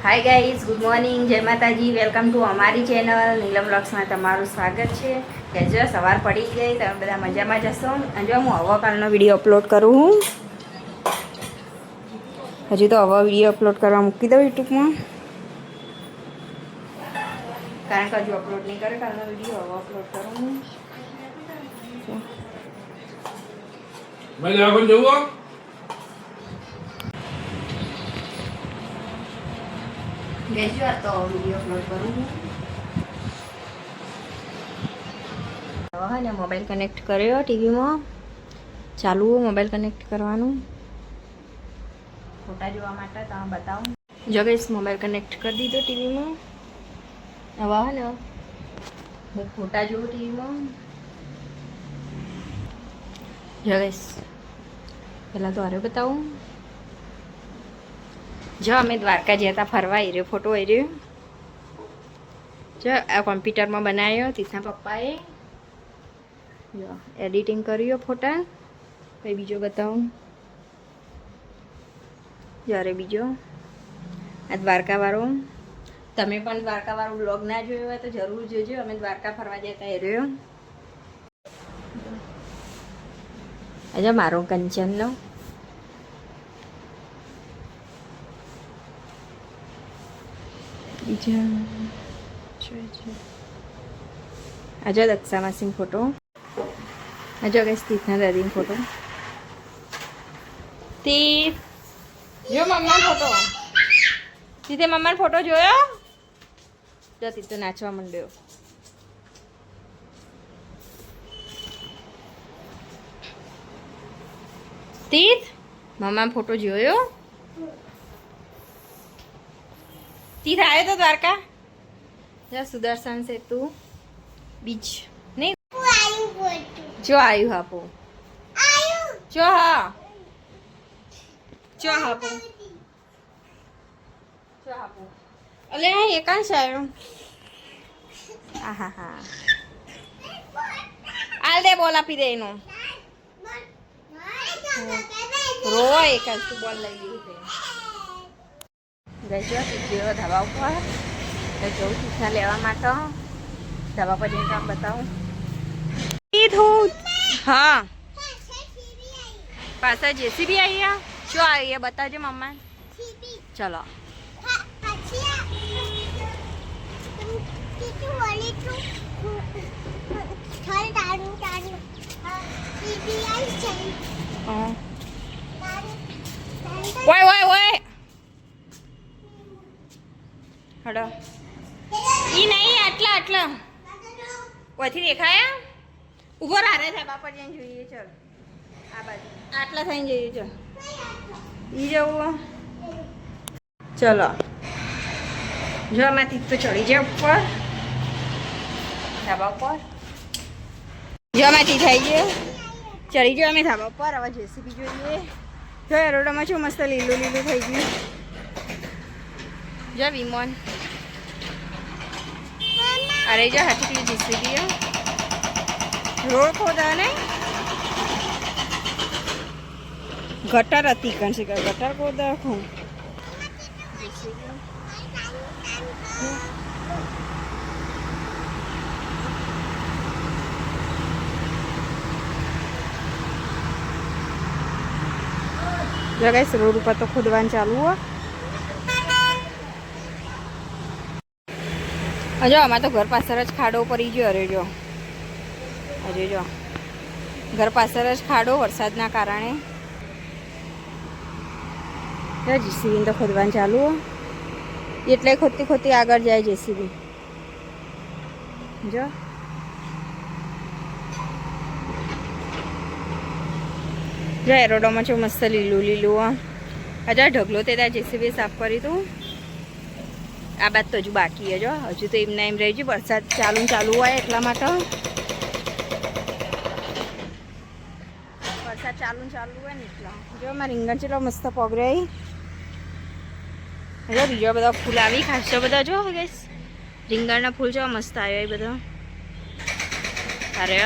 Hi guys, good morning, જય માતાજી. Welcome to અમારી ચેનલ નીલમ વ્લોગ્સમાં તમારું સ્વાગત છે. કે જો સવાર પડી ગઈ, તમે બધા મજામાં જશો. અને જો હું હવા કાલનો વિડીયો અપલોડ કરું હું. હજી તો હવા વિડીયો અપલોડ કરવા મૂકી દઉં યુટ્યુબમાં, કારણ કે હજુ અપલોડ નહીં કરે કાલનો વિડીયો. હવા અપલોડ કરું હું. બેસજો, આ તો વિડીયો અપલોડ કરું હું. હવે ને મોબાઈલ કનેક્ટ કર્યો ટીવીમાં, ચાલુ મોબાઈલ કનેક્ટ કરવાનું ફોટા જોવા માટે. તમે બતાવો. જો ગાઈસ, મોબાઈલ કનેક્ટ કરી દીધો ટીવીમાં. હવે ને હું ફોટા જોઉં ટીવીમાં. જો ગાઈસ, પહેલાં તો હારે બતાવું. જો અમે દ્વારકા ગયા હતા ફરવા, એ રહ્યો ફોટો. એ રહ્યો જો આ કોમ્પ્યુટરમાં બનાવ્યો તીસના પપ્પાએ. જો એડિટિંગ કર્યો ફોટા. પછી બીજો બતાવું. જ્યારે બીજો આ દ્વારકાવાળો. તમે પણ દ્વારકાવાળો બ્લોગ ના જોયો હોય તો જરૂર જોજો. અમે દ્વારકા ફરવા જતા એ રહ્યો. અજા મારો કંચનનો. આજો દક્ષા માસીનો ફોટો. આજો કઈ સ્થિતના દાદીનો ફોટો. તીત જો મમ્માનો ફોટો. તીતે મમ્માનો ફોટો જોયો? જો તીત તો નાચવા માંડ્યો. તીત મમ્માનો ફોટો જોયો? તીત આવ્યો તો દ્વારકા? જો સુદર્શન સેતુ બીચ નહીં જો આવ્યું. હાપો જો. હા જો હાપો જો હાપો. અલે હા એકાંશ આવ્યો. હા હા હા, આલ દે, બોલ આપી દે એનો. રો એકાંશ તું બોલ લઈ લીધું. ગઈ જો ધાબા ઉપર જવું તીખા લેવા માટે. ધાબા પર જઈને કામ બતાવું. હા પાછા જેસીબી આવી. શું આવી બતાવજો મમ્મા. ચલો ઓય ઓય ઓય હડો. ઈ નહીં, આટલા આટલા ઓથી દેખાયા. ઉભો રારે થાય બાપા જઈને જોઈએ. ચલ આ બાજુ આટલા થઈને જઈએ. ચલ ઈ જવું. ચલો જો આમાંથી તો ચડી જાય ઉપર ધાબા ઉપર. જો આમાંથી થઈ ગયો ચડી ગયો અમે ધાબા ઉપર. હવે જેસીબી જોઈએ. જો એરોડામાં શું મસ્ત લીલું લીલું થઈ ગયું. જો વિમોન. અરે જો હાથી જેસીબી રોડ ખોદા ને ગટર હતી. કણ છે ગટર ખોદા ખું. જો ગાઈસ, રોડ ઉપર તો ખોદવાનું ચાલુ હોય. જો આમાં તો ઘર પાછળ જ ખાડો પડી ગયો. અરે જો હજુ જો ઘર પાછળ જ ખાડો વરસાદના કારણે. જેસીબી તો ખોદવાનું ચાલુ હોય એટલે ખોદતી ખોદતી આગળ જાય જેસીબી. જો જો એરોડોમાં છે મસ્ત લીલું લીલું. હજાર ઢગલો તે ત્યાં જેસીબી સાફ કરી તું. આ બાદ તો હજુ બાકી હજો. હજુ તો એમને એમ રહી ગયું. વરસાદ ચાલુ હોય એટલા માટે. વરસાદ ચાલુ હોય ને એટલા. જો મારા રીંગણ ચેટલો મસ્ત પગરાઈ. જો બીજા બધા ફૂલ આવી ખાસો બધા. જો ગઈશ રીંગણના ફૂલ જો મસ્ત આવ્યો એ બધા. અરે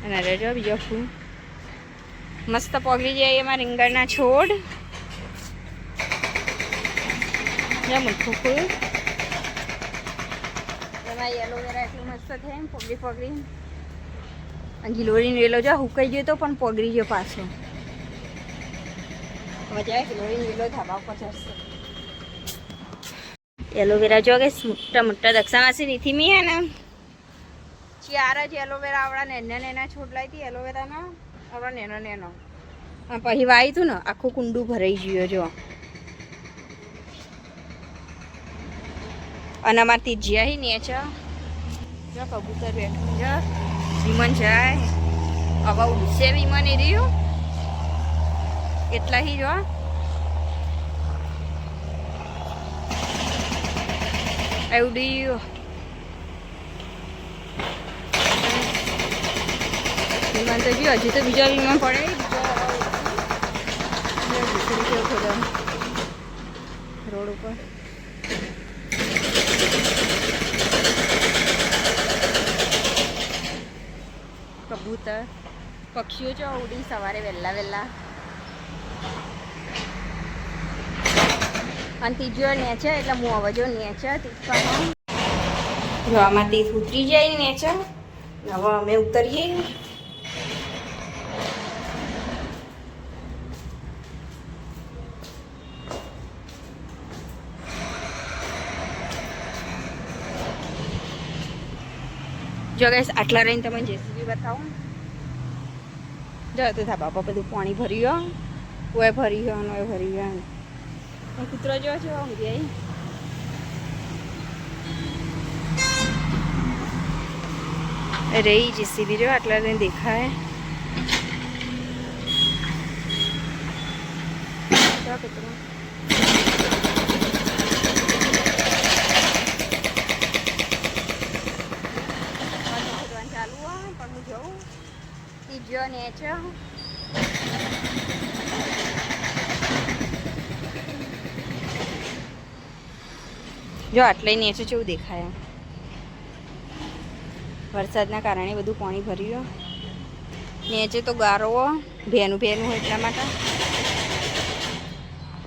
અને અરે જો બીજો ફૂલ મસ્ત પગલી જાય એમાં રીંગણના છોડ. મીઠું ખોયું એમાં એલોવેરા એટલું મસ્ત થાય ને પગડી અને ગિલોરીનો વેલો જો હુકાઈ ગયો તો પણ પગડી ગયો પાછો. હવે જાય ગિલોરીનો વેલો ધાબા ઉપર ચડશે. એલોવેરા જો કે મોટા મોટા દક્ષામાસી નીથી મી હે ને 4 જ એલોવેરા આવડા નેના છોડ લાવી હતી એલોવેરાના આવડા નેનો પછી વાવી હતું ને આખું કુંડું ભરાઈ ગયું જો. અને અમારે તીજિયા હી ને છે જો કબૂતર બેઠું જો વિમાન જાય હવે ઉડશે વિમાન એ રહ્યું એટલા હી જો. ઉડ્યું વિમાન તો ગયું હજી તો બીજો વિમાન પડે રોડ ઉપર. કબૂતર પક્ષીઓ જો ઉડી સવારે વહેલા અને ત્રીજો નેચે એટલે હું હવે જો નેચે તીથવાનો જો આમાં તીથ ઉતરી જાય નેચે. હવે અમે ઉતરીએ. જો ગાઈસ આટલા રહીને તમે જેસીબી બતાવો. જો તો થા બાપા બધું પાણી ભર્યું ઓય ભર્યું ઓય ભર્યું. કૂતરો જો છે ઊંઘી રહી જેસીબી જો આટલા રહીને દેખાય. કૂતરો ચાલુ પણ હું જઉં ત્રીજો ને છે જો આટલે નેચે કેવું દેખાય. વરસાદના કારણે બધું પાણી ભર્યું. નેચે તો ગારો ભેનું હોય એટલા માટે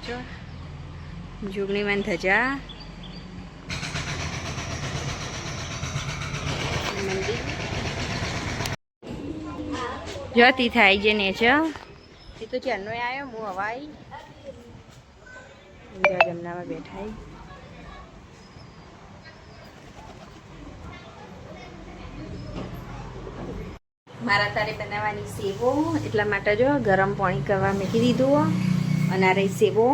જો જોગણીમાં ધજા મંદિર જો તી થાય છે નેચે. એ તો ચારનો આવ્યો હું હવાઈ જમનામાં બેઠા. મારા તારે બનાવવાની સેવો એટલા માટે જો ગરમ પાણી કરવા મૂકી દીધું. અને આ રહી સેવો.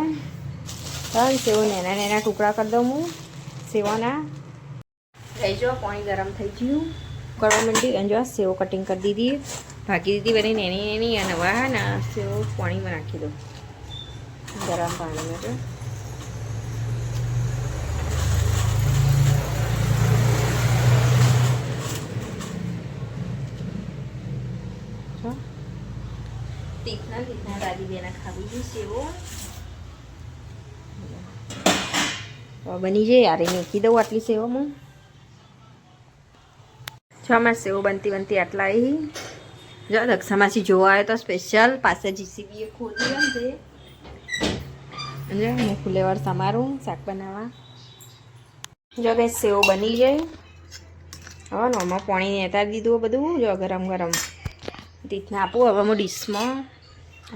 સેવો નેના ટુકડા કરી દઉં હું સેવાના. રહી જો પાણી ગરમ થઈ ગયું કરવા માંડી અને જો સેવો કટિંગ કરી દીધી ભાગી દીધી બધી નેની અને વાહ ને સેવો પાણીમાં નાખી દઉં ગરમ પાણીમાં. જો તીખના દાદી બેના ખાવી ગઈ સેવો બની જાય યાર મૂકી દઉં આટલી સેવામાં. જો અમારે સેવો બનતી આટલા આવી. જો દક્ષામાંથી જોવા આવ્યો તો સ્પેશિયલ પાસે જીસીબી ખોદી ને તે જો હું ફુલેવર સમારું શાક બનાવવા. જો કંઈ સેવો બની જાય હવે નોમાં પાણી નેતારી દીધું બધું જો ગરમ રીતને આપું હવે હું ડીશમાં.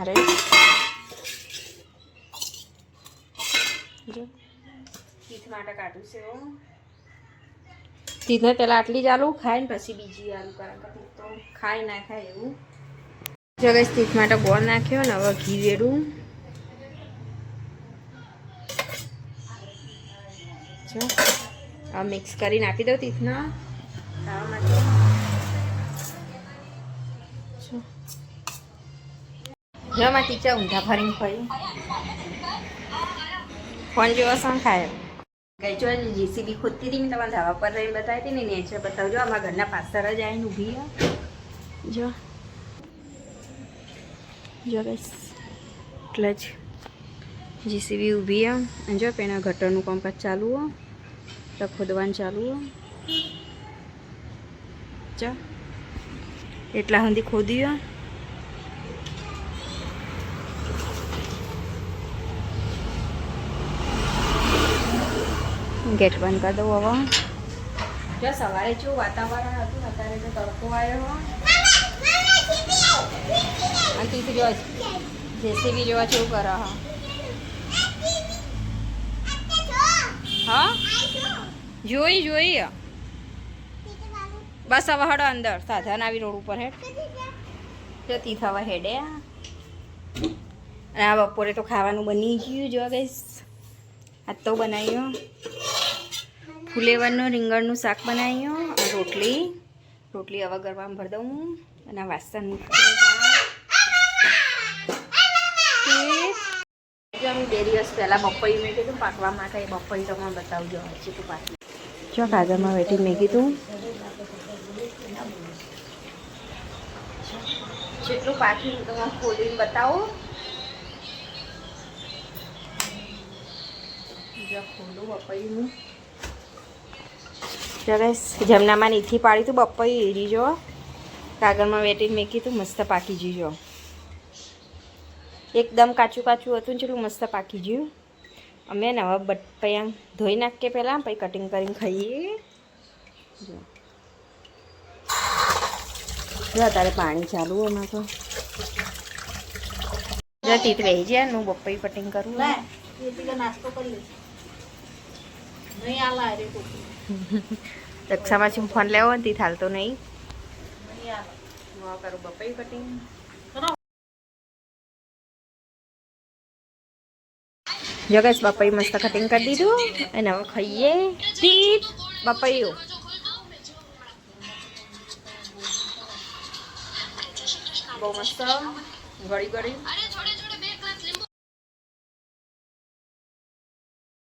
અરે જો તીથ માટે કાઢું છે તીથને પહેલાં આટલી જ આલું ખાય ને પછી બીજી આલુ કારણ કે તીથ તો ખાય ના ખાય એવું. જો ગઈ તીથ માટે ગોળ નાખ્યો ને હવે ઘી વેડું. જો હવે મિક્સ કરીને આપી દઉં તીથના ખાવા માટે. જો માં ટીચર ઊંધા ફરીને ફરી ફોન જેવો શું ખાય. ગઈ જો જીસીબી ખોદતી હતી મેં તમારા ધાબા પર રહીને બતાવી હતી ને નેચર બતાવજો. અમારા ઘરના પાછળ જ આવીને ઊભી જો બસ એટલે જ જીસીબી ઊભી અને જો પેલા ગટરનું કામકાજ ચાલુ તો ખોદવાનું ચાલુ જો એટલા સુધી ખોદી ગેટ બંધ કરી દઉં હવે. જો સવારે કેવું વાતાવરણ હતું, અત્યારે તો તડકો આવ્યો. અને તીથી જો જેસીબી જોવા કેવું કરે. હા જોઈ બસ હવે હડો અંદર સાધન આવી રોડ ઉપર હેડ જો તી થવા હેડે. અને આ બપોરે તો ખાવાનું બની ગયું. જો ગઈશ આજ તો બનાવ્યો ફુલેવરનું રીંગણનું શાક બનાવ્યું. અને રોટલી હવે ગરવામાં ભરી દઉં. અને આ વાસણ અમે 2 દિવસ પહેલાં બપોઈ મેં કીધું પાકવા માટે. બપોઈ તમને બતાવજો ચીટું પાકી જો કાગળમાં વેટી મેં કીધું જેટલું પાકી તમે ખોલીને બતાવો. જો ખોલું બપોઈનું. જગસ જમનામાં નીથી પાડી તું બપોઈ એરી જો કાગળમાં વેટીને મેં કીધું મસ્ત પાકી જજો. એકદમ કાચું હતું ને ચેટલું મસ્ત પાકી ગયું. અમે ને હવે પછી ધોઈ નાખીએ પહેલાં, પછી કટિંગ કરીને ખાઈએ. જો તારે પાણી ચાલુ હમણાં તો જો તીત રહી જાય. હું બપોઈ કટિંગ કરું. નાસ્તો કરી નહીં આલા રે રક્ષામાં ફોન લેવો ને તી હાલતો નહીં. કરું બપોઈ કટિંગ. જો ગઈશ બપોઈ મસ્ત કટિંગ કરી દીધું. અને હવે ખાઈએ. તીત બપોઈઓ બહુ મસ્ત ગળી